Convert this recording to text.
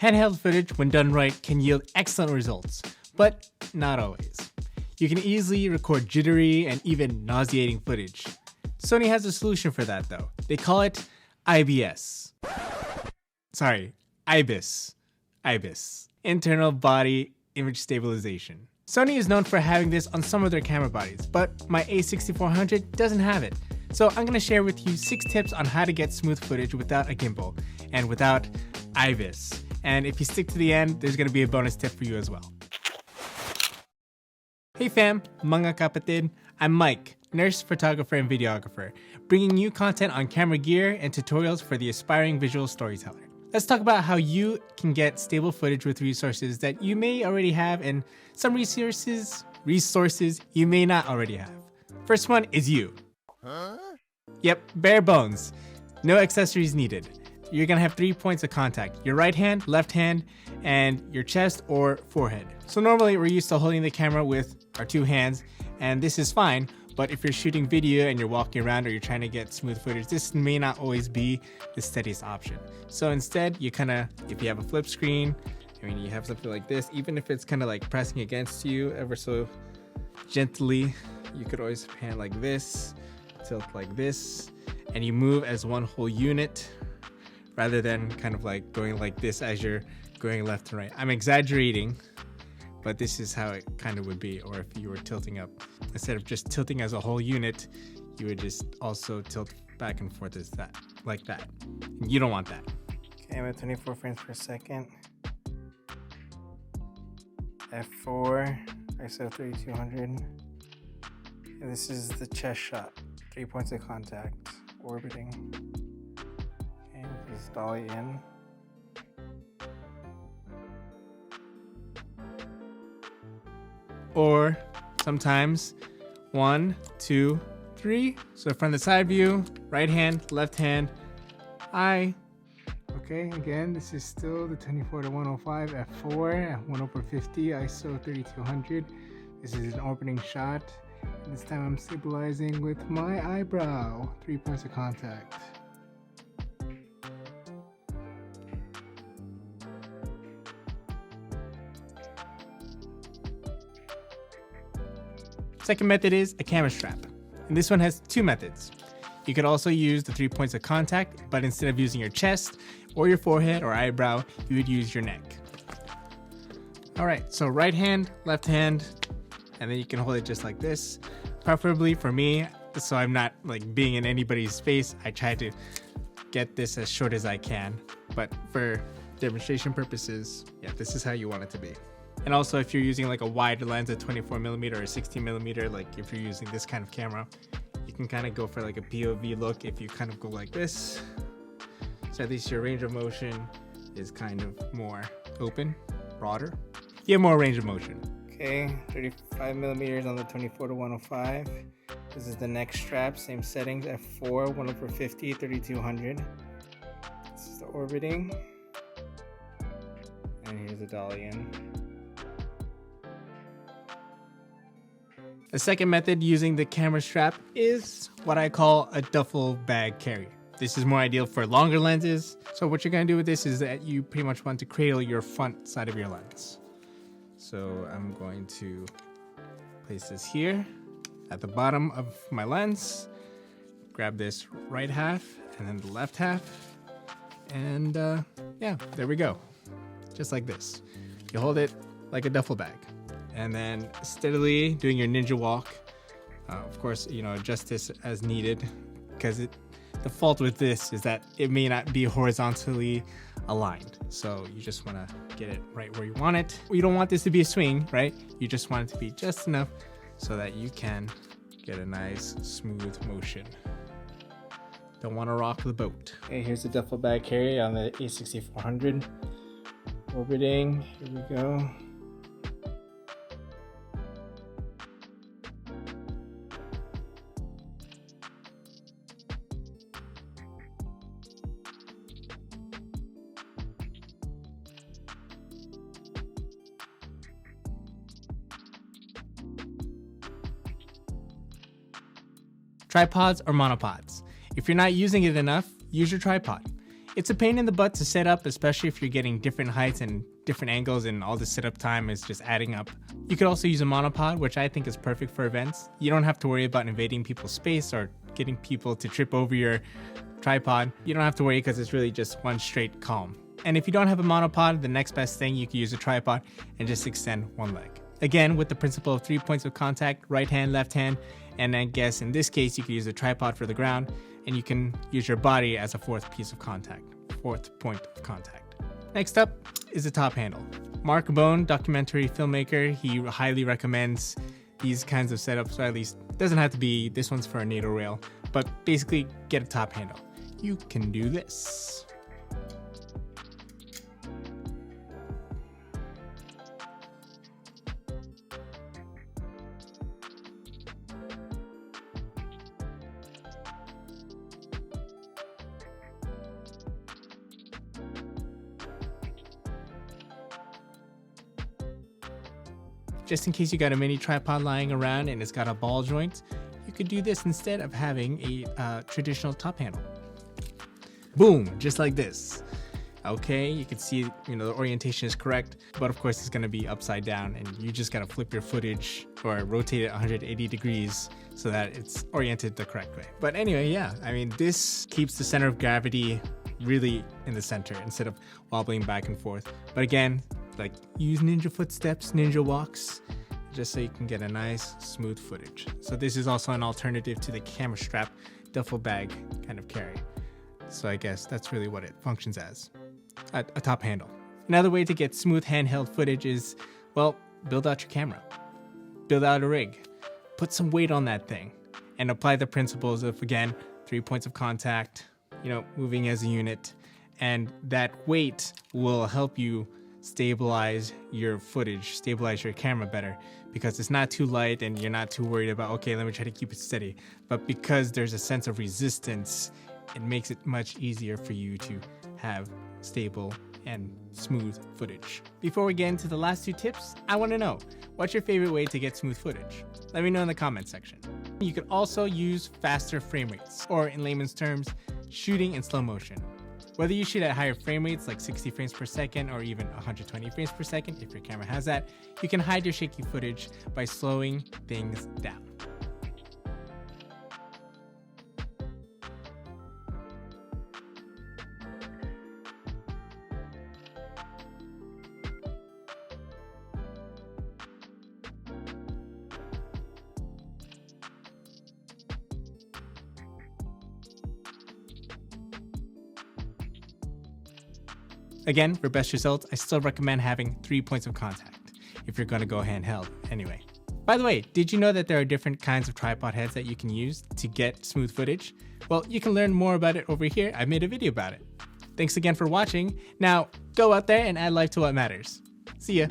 Handheld footage, when done right, can yield excellent results, but not always. You can easily record jittery and even nauseating footage. Sony has a solution for that though. They call it IBS. Sorry, IBIS. IBIS. Internal Body Image Stabilization. Sony is known for having this on some of their camera bodies, but my a6400 doesn't have it. So I'm going to share with you 6 tips on how to get smooth footage without a gimbal and without IBIS. And if you stick to the end, there's going to be a bonus tip for you as well. Hey fam, mga kapatid, I'm Mike, nurse, photographer, and videographer, bringing you content on camera gear and tutorials for the aspiring visual storyteller. Let's talk about how you can get stable footage with resources that you may already have and some resources you may not already have. First one is you. Yep, bare bones. No accessories needed. You're gonna have 3 points of contact: your right hand, left hand, and your chest or forehead. So normally we're used to holding the camera with our 2 hands, and this is fine, but if you're shooting video and you're walking around or you're trying to get smooth footage, this may not always be the steadiest option. So instead, you if you have a flip screen, you have something like this, even if it's kind of like pressing against you ever so gently, you could always pan like this, tilt like this, and you move as one whole unit rather than kind of like going like this as you're going left and right. I'm exaggerating, but this is how it kind of would be. Or if you were tilting up, instead of just tilting as a whole unit, you would just also tilt back and forth as that, like that. And you don't want that. Okay, I'm at 24 frames per second. F4, ISO 3200. And this is the chest shot. 3 points of contact, orbiting. And just dolly in. Or sometimes 1, 2, 3. So from the side view, right hand, left hand, eye. Okay, again, this is still the 24 to 105 f4 at 1/50 ISO 3200. This is an orbiting shot. And this time I'm stabilizing with my eyebrow. 3 points of contact. Second method is a camera strap, and this one has 2 methods. You could also use the 3 points of contact, but instead of using your chest or your forehead or eyebrow, you would use your neck. Alright, so right hand, left hand, and then you can hold it just like this. Preferably for me, so I'm not like being in anybody's face, I try to get this as short as I can, but for demonstration purposes, yeah, this is how you want it to be. And also if you're using like a wider lens, a 24mm or a 16mm, like if you're using this kind of camera, you can kind of go for like a POV look if you kind of go like this. So at least your range of motion is kind of more open, broader. You have more range of motion. Okay, 35mm on the 24 to 105. This is the neck strap, same settings, f4, 1/50, 3200. This is the orbiting. And here's the dolly in. The second method using the camera strap is what I call a duffel bag carry. This is more ideal for longer lenses. So what you're gonna do with this is that you pretty much want to cradle your front side of your lens. So I'm going to place this here at the bottom of my lens, grab this right half and then the left half, and yeah, there we go. Just like this. You hold it like a duffel bag. And then steadily doing your ninja walk. Of course, adjust this as needed, because the fault with this is that it may not be horizontally aligned. So you just want to get it right where you want it. You don't want this to be a swing, right? You just want it to be just enough so that you can get a nice smooth motion. Don't want to rock the boat. Okay, here's the duffel bag carry on the a6400. Orbiting, here we go. Tripods or monopods. If you're not using it enough, use your tripod. It's a pain in the butt to set up, especially if you're getting different heights and different angles and all the setup time is just adding up. You could also use a monopod, which I think is perfect for events. You don't have to worry about invading people's space or getting people to trip over your tripod. You don't have to worry because it's really just one straight column. And if you don't have a monopod, the next best thing, you can use a tripod and just extend one leg. Again, with the principle of 3 points of contact, right hand, left hand, and I guess in this case, you can use a tripod for the ground, and you can use your body as a fourth point of contact. Next up is the top handle. Mark Bone, documentary filmmaker, he highly recommends these kinds of setups, or at least it doesn't have to be, this one's for a NATO rail, but basically get a top handle. You can do this. Just in case you got a mini tripod lying around and it's got a ball joint, you could do this instead of having a traditional top handle. Boom, just like this. Okay, you can see, the orientation is correct, but of course it's gonna be upside down and you just gotta flip your footage or rotate it 180 degrees so that it's oriented the correct way. But anyway, yeah, this keeps the center of gravity really in the center instead of wobbling back and forth. But again, like use ninja footsteps, ninja walks, just so you can get a nice smooth footage. So this is also an alternative to the camera strap duffel bag kind of carry. So I guess that's really what it functions as, a top handle. Another way to get smooth handheld footage is, well, build out your camera, build out a rig, put some weight on that thing, and apply the principles of, again, 3 points of contact, moving as a unit, and that weight will help you stabilize your footage, stabilize your camera better, because it's not too light and you're not too worried about, okay, let me try to keep it steady. But because there's a sense of resistance, it makes it much easier for you to have stable and smooth footage. Before we get into the last two tips, I want to know, what's your favorite way to get smooth footage? Let me know in the comments section. You could also use faster frame rates, or in layman's terms, shooting in slow motion. Whether you shoot at higher frame rates like 60 frames per second or even 120 frames per second if your camera has that, you can hide your shaky footage by slowing things down. Again, for best results, I still recommend having 3 points of contact if you're going to go handheld anyway. By the way, did you know that there are different kinds of tripod heads that you can use to get smooth footage? Well, you can learn more about it over here. I made a video about it. Thanks again for watching. Now, go out there and add life to what matters. See ya.